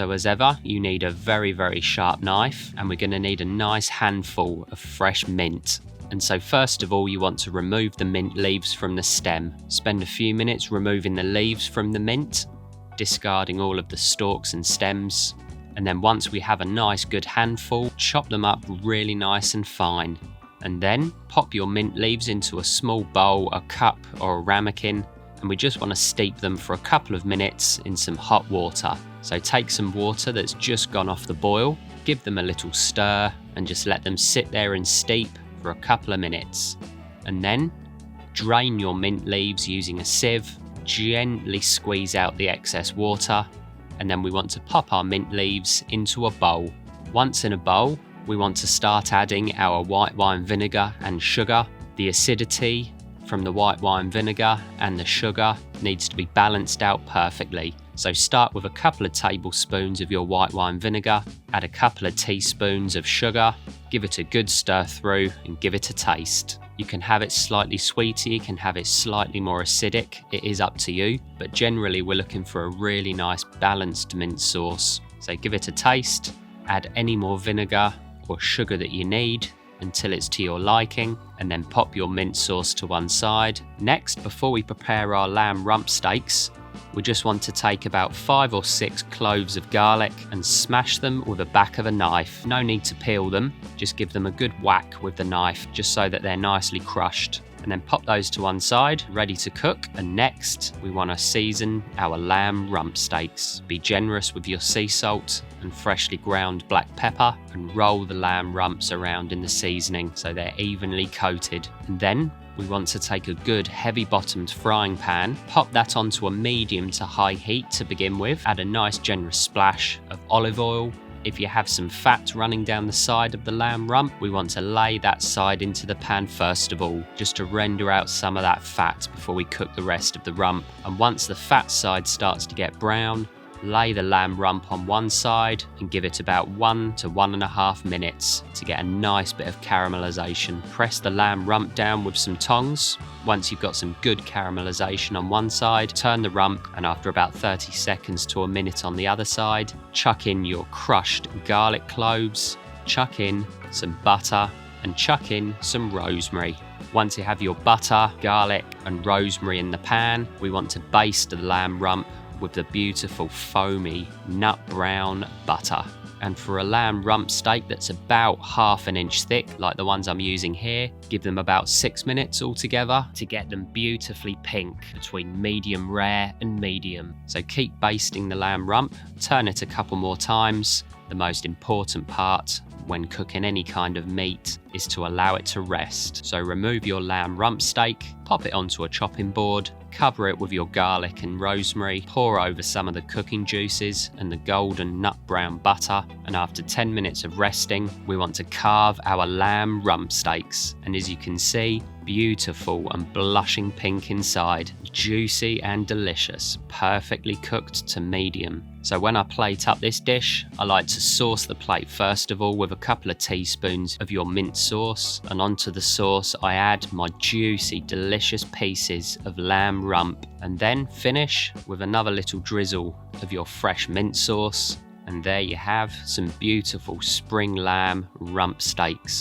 So as ever, you need a very, very sharp knife, and we're going to need a nice handful of fresh mint. And so first of all, you want to remove the mint leaves from the stem. Spend a few minutes removing the leaves from the mint, discarding all of the stalks and stems. And then once we have a nice good handful, chop them up really nice and fine. And then pop your mint leaves into a small bowl, a cup or a ramekin, and we just want to steep them for a couple of minutes in some hot water. So take some water that's just gone off the boil, give them a little stir, and just let them sit there and steep for a couple of minutes. And then drain your mint leaves using a sieve, gently squeeze out the excess water, and then we want to pop our mint leaves into a bowl. Once in a bowl, we want to start adding our white wine vinegar and sugar. The acidity from the white wine vinegar and the sugar needs to be balanced out perfectly. So start with a couple of tablespoons of your white wine vinegar, add a couple of teaspoons of sugar, give it a good stir through and give it a taste. You can have it slightly sweeter, you can have it slightly more acidic, it is up to you, but generally we're looking for a really nice balanced mint sauce. So give it a taste, add any more vinegar or sugar that you need until it's to your liking, and then pop your mint sauce to one side. Next, before we prepare our lamb rump steaks, we just want to take about 5 or 6 cloves of garlic and smash them with the back of a knife. No need to peel them, just give them a good whack with the knife just so that they're nicely crushed. And then pop those to one side, ready to cook. And next, we want to season our lamb rump steaks. Be generous with your sea salt and freshly ground black pepper, and roll the lamb rumps around in the seasoning so they're evenly coated. And then we want to take a good heavy bottomed frying pan, pop that onto a medium to high heat to begin with, add a nice generous splash of olive oil. If you have some fat running down the side of the lamb rump, we want to lay that side into the pan first of all, just to render out some of that fat before we cook the rest of the rump. And once the fat side starts to get brown, lay the lamb rump on one side and give it about 1 to 1.5 minutes to get a nice bit of caramelization. Press the lamb rump down with some tongs. Once you've got some good caramelization on one side, turn the rump, and after about 30 seconds to a minute on the other side, chuck in your crushed garlic cloves, chuck in some butter, and chuck in some rosemary. Once you have your butter, garlic, and rosemary in the pan, we want to baste the lamb rump with the beautiful foamy nut brown butter. And for a lamb rump steak that's about 1/2 inch thick, like the ones I'm using here, give them about 6 minutes altogether to get them beautifully pink between medium rare and medium. So keep basting the lamb rump, turn it a couple more times. The most important part when cooking any kind of meat is to allow it to rest. So remove your lamb rump steak, pop it onto a chopping board, cover it with your garlic and rosemary, pour over some of the cooking juices and the golden nut brown butter, and after 10 minutes of resting, we want to carve our lamb rump steaks. And as you can see, beautiful and blushing pink inside, juicy and delicious, perfectly cooked to medium. So when I plate up this dish, I like to sauce the plate first of all with a couple of teaspoons of your mint sauce, and onto the sauce I add my juicy, delicious pieces of lamb rump, and then finish with another little drizzle of your fresh mint sauce. And there you have some beautiful spring lamb rump steaks.